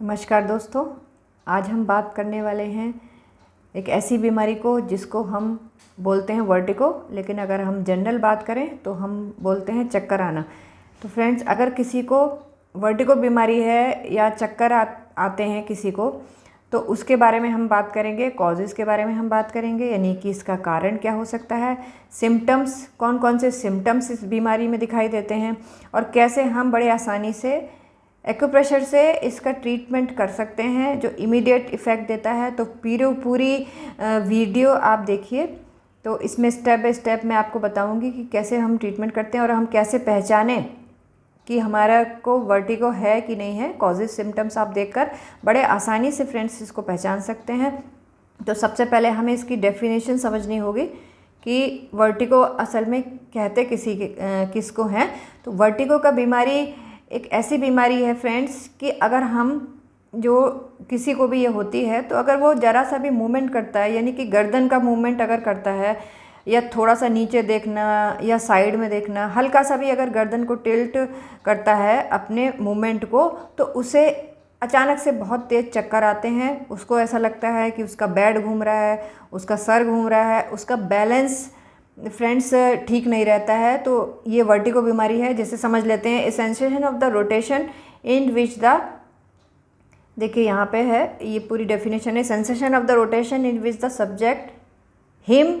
नमस्कार दोस्तों, आज हम बात करने वाले हैं एक ऐसी बीमारी को जिसको हम बोलते हैं वर्टिगो, लेकिन अगर हम जनरल बात करें तो हम बोलते हैं चक्कर आना। तो फ्रेंड्स, अगर किसी को वर्टिगो बीमारी है या चक्कर आते हैं किसी को, तो उसके बारे में हम बात करेंगे, कॉजेज़ के बारे में हम बात करेंगे, यानी कि इसका कारण क्या हो सकता है, सिम्टम्स, कौन कौन से सिम्टम्स इस बीमारी में दिखाई देते हैं और कैसे हम बड़े आसानी से एक्यूप्रेशर से इसका ट्रीटमेंट कर सकते हैं जो इमीडिएट इफ़ेक्ट देता है। तो पूरी वीडियो आप देखिए, तो इसमें स्टेप बाय स्टेप मैं आपको बताऊंगी कि कैसे हम ट्रीटमेंट करते हैं और हम कैसे पहचानें कि हमारा को वर्टिगो है कि नहीं है। कॉजेज सिम्टम्स आप देखकर बड़े आसानी से फ्रेंड्स इसको पहचान सकते हैं। तो सबसे पहले हमें इसकी डेफिनेशन समझनी होगी कि वर्टिगो असल में कहते किसको हैं। तो वर्टिगो का बीमारी एक ऐसी बीमारी है फ्रेंड्स कि अगर हम जो किसी को भी ये होती है, तो अगर वो ज़रा सा भी मूवमेंट करता है, यानी कि गर्दन का मूवमेंट अगर करता है या थोड़ा सा नीचे देखना या साइड में देखना, हल्का सा भी अगर गर्दन को टिल्ट करता है अपने मूवमेंट को, तो उसे अचानक से बहुत तेज़ चक्कर आते हैं। उसको ऐसा लगता है कि उसका बेड घूम रहा है, उसका सर घूम रहा है, उसका बैलेंस फ्रेंड्स ठीक नहीं रहता है। तो ये वर्टिगो बीमारी है, जिसे समझ लेते हैं। A sensation of the rotation in which the, देखिए यहाँ पे है, ये पूरी डेफिनेशन है। Sensation of the rotation in which the subject him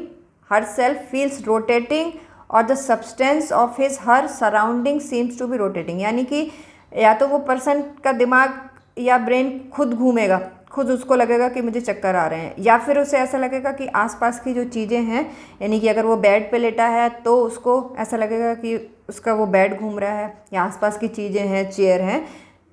her self feels rotating और the substance of his her surrounding seems to be rotating, यानी कि या तो वो पर्सन का दिमाग या ब्रेन खुद घूमेगा, खुद उसको लगेगा कि मुझे चक्कर आ रहे हैं, या फिर उसे ऐसा लगेगा कि आसपास की जो चीज़ें हैं, यानी कि अगर वो बेड पे लेटा है तो उसको ऐसा लगेगा कि उसका वो बेड घूम रहा है, या आसपास की चीज़ें हैं, चेयर हैं,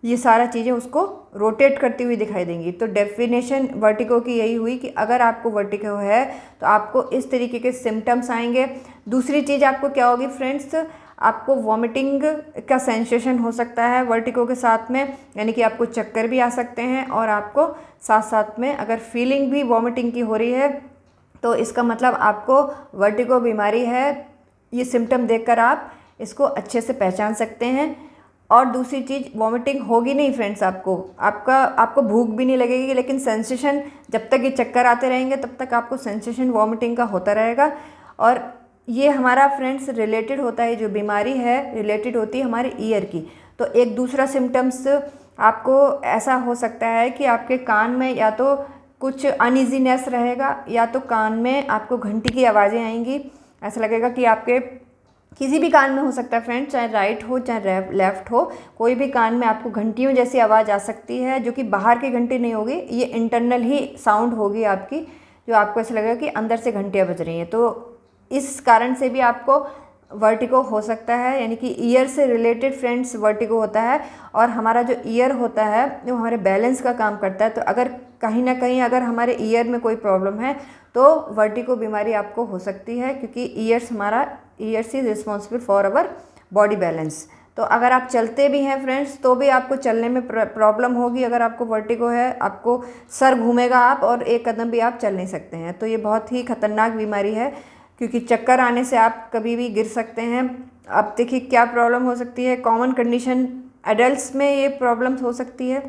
ये सारा चीज़ें उसको रोटेट करती हुई दिखाई देंगी। तो डेफिनेशन वर्टिगो की यही हुई कि अगर आपको वर्टिगो है तो आपको इस तरीके के सिम्टम्स आएंगे। दूसरी चीज़ आपको क्या होगी फ्रेंड्स, आपको वॉमिटिंग का सेंसेशन हो सकता है वर्टिगो के साथ में, यानी कि आपको चक्कर भी आ सकते हैं और आपको साथ साथ में अगर फीलिंग भी वॉमिटिंग की हो रही है, तो इसका मतलब आपको वर्टिगो बीमारी है। ये सिम्टम देखकर आप इसको अच्छे से पहचान सकते हैं। और दूसरी चीज़, वॉमिटिंग होगी नहीं फ्रेंड्स, आपको भूख भी नहीं लगेगी, लेकिन सेंसेशन जब तक ये चक्कर आते रहेंगे तब तक आपको सेंसेशन वॉमिटिंग का होता रहेगा। और ये हमारा फ्रेंड्स रिलेटेड होता है, जो बीमारी है रिलेटेड होती है हमारे ईयर की। तो एक दूसरा सिम्टम्स आपको ऐसा हो सकता है कि आपके कान में या तो कुछ अनइजीनेस रहेगा, या तो कान में आपको घंटी की आवाज़ें आएंगी। ऐसा लगेगा कि आपके किसी भी कान में हो सकता है फ्रेंड्स, चाहे राइट हो चाहे लेफ़्ट हो, कोई भी कान में आपको घंटियों जैसी आवाज़ आ सकती है, जो कि बाहर की घंटी नहीं होगी, ये इंटरनल ही साउंड होगी आपकी, जो आपको ऐसा लगेगा कि अंदर से घंटियाँ बज रही हैं। तो इस कारण से भी आपको वर्टिगो हो सकता है, यानी कि ईयर से रिलेटेड फ्रेंड्स वर्टिगो होता है। और हमारा जो ईयर होता है वो हमारे बैलेंस का काम करता है। तो अगर कहीं ना कहीं अगर हमारे ईयर में कोई प्रॉब्लम है तो वर्टिगो बीमारी आपको हो सकती है, क्योंकि years is responsible for our body balance. तो अगर आप चलते भी हैं फ्रेंड्स तो भी आपको चलने में प्रॉब्लम होगी। अगर आपको वर्टिगो है, आपको सर घूमेगा आप और एक कदम भी आप चल नहीं सकते हैं। तो ये बहुत ही खतरनाक बीमारी है, क्योंकि चक्कर आने से आप कभी भी गिर सकते हैं। अब देखिए क्या प्रॉब्लम हो सकती है। कॉमन कंडीशन एडल्ट्स में ये प्रॉब्लम्स हो सकती है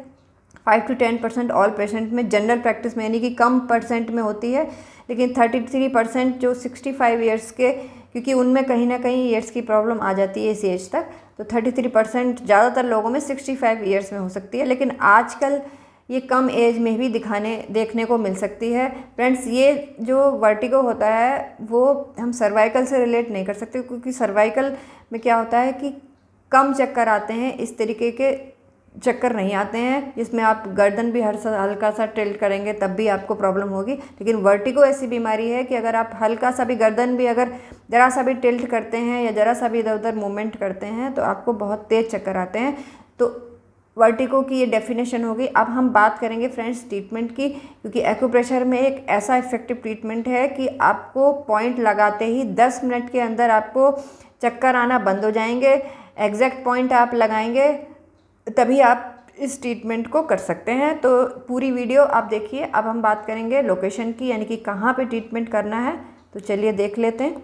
5 to 10% ऑल पेशेंट में, जनरल प्रैक्टिस में यानी कि कम परसेंट में होती है। लेकिन 33% जो 65 ईयर्स के, क्योंकि उनमें कहीं ना कहीं ईयर्स की प्रॉब्लम आ जाती है इस एज तक, तो 33% ज़्यादातर लोगों में 65 ईयर्स में हो सकती है। लेकिन आजकल ये कम एज में भी देखने को मिल सकती है फ्रेंड्स। ये जो वर्टिगो होता है वो हम सर्वाइकल से रिलेट नहीं कर सकते, क्योंकि सर्वाइकल में क्या होता है कि कम चक्कर आते हैं, इस तरीके के चक्कर नहीं आते हैं जिसमें आप गर्दन भी हल्का सा टिल्ट करेंगे तब भी आपको प्रॉब्लम होगी। लेकिन वर्टिगो ऐसी बीमारी है कि अगर आप हल्का सा भी गर्दन भी अगर ज़रा सा भी टिल्ट करते हैं या ज़रा सा भी इधर उधर मूवमेंट करते हैं तो आपको बहुत तेज़ चक्कर आते हैं। तो वर्टिगो की ये डेफिनेशन होगी। अब हम बात करेंगे फ्रेंड्स ट्रीटमेंट की, क्योंकि एक्यूप्रेशर में एक ऐसा इफेक्टिव ट्रीटमेंट है कि आपको पॉइंट लगाते ही 10 मिनट के अंदर आपको चक्कर आना बंद हो जाएंगे। एग्जैक्ट पॉइंट आप लगाएंगे तभी आप इस ट्रीटमेंट को कर सकते हैं। तो पूरी वीडियो आप देखिए। अब हम बात करेंगे लोकेशन की, यानी कि कहाँ पे ट्रीटमेंट करना है। तो चलिए देख लेते हैं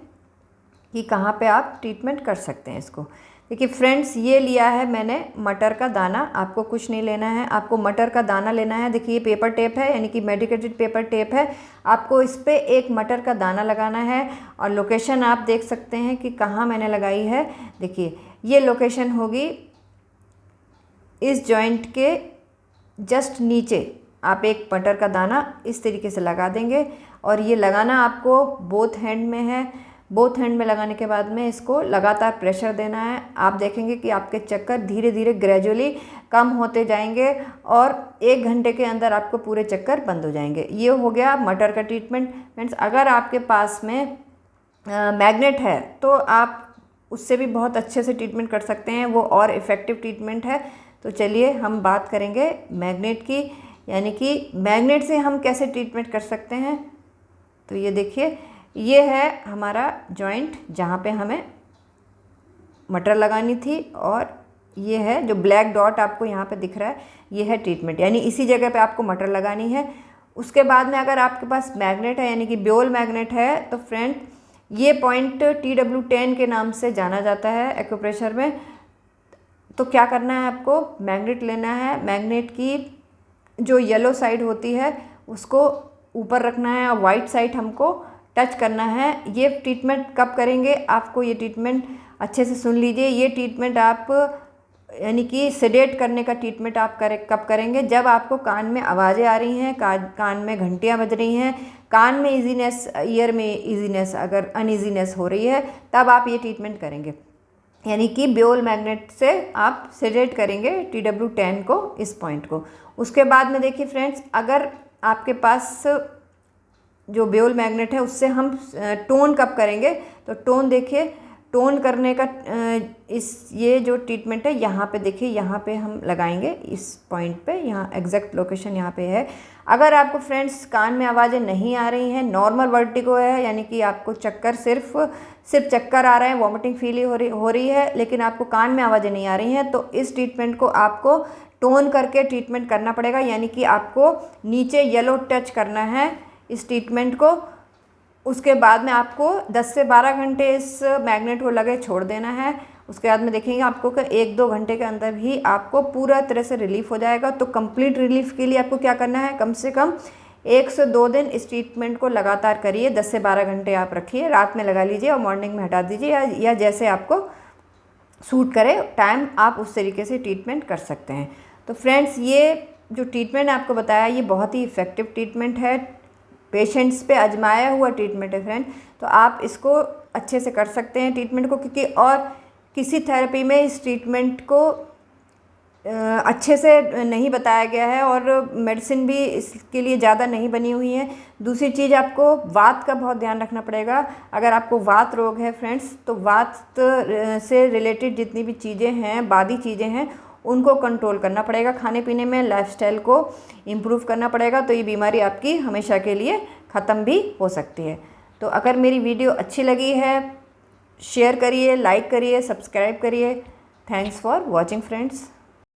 कि कहाँ पे आप ट्रीटमेंट कर सकते हैं इसको। देखिए फ्रेंड्स, ये लिया है मैंने मटर का दाना। आपको कुछ नहीं लेना है, आपको मटर का दाना लेना है। देखिए ये पेपर टेप है, यानी कि मेडिकेटेड पेपर टेप है। आपको इस पर एक मटर का दाना लगाना है और लोकेशन आप देख सकते हैं कि कहाँ मैंने लगाई है। देखिए ये लोकेशन होगी इस जॉइंट के जस्ट नीचे। आप एक मटर का दाना इस तरीके से लगा देंगे और ये लगाना आपको बोथ हैंड में है। बोथ हैंड में लगाने के बाद में इसको लगातार प्रेशर देना है। आप देखेंगे कि आपके चक्कर धीरे धीरे ग्रेजुअली कम होते जाएंगे और 1 घंटे के अंदर आपको पूरे चक्कर बंद हो जाएंगे। ये हो गया मटर का ट्रीटमेंट। फ्रेंड्स, अगर आपके पास में मैग्नेट है तो आप उससे भी बहुत अच्छे से ट्रीटमेंट कर सकते हैं, वो और इफ़ेक्टिव ट्रीटमेंट है। तो चलिए हम बात करेंगे मैग्नेट की, यानी कि मैग्नेट से हम कैसे ट्रीटमेंट कर सकते हैं। तो ये देखिए, ये है हमारा जॉइंट जहाँ पे हमें मटर लगानी थी और ये है जो ब्लैक डॉट आपको यहाँ पे दिख रहा है, ये है ट्रीटमेंट, यानी इसी जगह पे आपको मटर लगानी है। उसके बाद में अगर आपके पास मैग्नेट है, यानी कि ब्योल मैग्नेट है, तो फ्रेंड ये पॉइंट TW10 के नाम से जाना जाता है एक्यूप्रेशर में। तो क्या करना है, आपको मैग्नेट लेना है। मैग्नेट की जो येलो साइड होती है उसको ऊपर रखना है और वाइट साइड हमको टच करना है। ये ट्रीटमेंट कब करेंगे, आपको ये ट्रीटमेंट अच्छे से सुन लीजिए। ये ट्रीटमेंट आप यानी कि सेडेट करने का ट्रीटमेंट आप कब करेंगे, जब आपको कान में आवाज़ें आ रही हैं, कान में घंटियां बज रही हैं, कान में इजीनेस, ईयर में इजीनेस, अगर अनइजीनेस हो रही है, तब आप ये ट्रीटमेंट करेंगे। यानी कि ब्योल मैग्नेट से आप सेडेट करेंगे TW10 को, इस पॉइंट को। उसके बाद में देखिए फ्रेंड्स, अगर आपके पास जो ब्योल मैग्नेट है उससे हम टोन कब करेंगे, तो टोन देखिए, टोन करने का ये जो ट्रीटमेंट है यहाँ पे देखिए, यहाँ पे हम लगाएंगे इस पॉइंट पे, यहाँ एग्जैक्ट लोकेशन यहाँ पे है। अगर आपको फ्रेंड्स कान में आवाज़ें नहीं आ रही हैं, नॉर्मल वर्टिगो है, यानी कि आपको चक्कर सिर्फ चक्कर आ रहे हैं, वॉमिटिंग फील हो रही है, लेकिन आपको कान में आवाज़ें नहीं आ रही हैं, तो इस ट्रीटमेंट को आपको टोन करके ट्रीटमेंट करना पड़ेगा। यानी कि आपको नीचे येलो टच करना है इस ट्रीटमेंट को। उसके बाद में आपको 10 से 12 घंटे इस मैग्नेट को लगे छोड़ देना है। उसके बाद में देखेंगे आपको कि 1-2 घंटे के अंदर ही आपको पूरा तरह से रिलीफ हो जाएगा। तो कंप्लीट रिलीफ के लिए आपको क्या करना है, कम से कम 1 से 2 दिन इस ट्रीटमेंट को लगातार करिए। 10 से 12 घंटे आप रखिए, रात में लगा लीजिए और मॉर्निंग में हटा दीजिए, या जैसे आपको सूट करे टाइम, आप उस तरीके से ट्रीटमेंट कर सकते हैं। तो फ्रेंड्स, ये जो ट्रीटमेंट आपको बताया, ये बहुत ही इफ़ेक्टिव ट्रीटमेंट है, पेशेंट्स पे आजमाया हुआ ट्रीटमेंट है फ्रेंड। तो आप इसको अच्छे से कर सकते हैं ट्रीटमेंट को, क्योंकि और किसी थेरेपी में इस ट्रीटमेंट को अच्छे से नहीं बताया गया है और मेडिसिन भी इसके लिए ज़्यादा नहीं बनी हुई है। दूसरी चीज़, आपको वात का बहुत ध्यान रखना पड़ेगा। अगर आपको वात रोग है फ्रेंड्स, तो वात से रिलेटेड जितनी भी चीज़ें हैं, बादी चीज़ें हैं, उनको कंट्रोल करना पड़ेगा। खाने पीने में लाइफस्टाइल को इम्प्रूव करना पड़ेगा, तो ये बीमारी आपकी हमेशा के लिए ख़त्म भी हो सकती है। तो अगर मेरी वीडियो अच्छी लगी है, शेयर करिए, लाइक करिए, सब्सक्राइब करिए। Thanks for watching friends.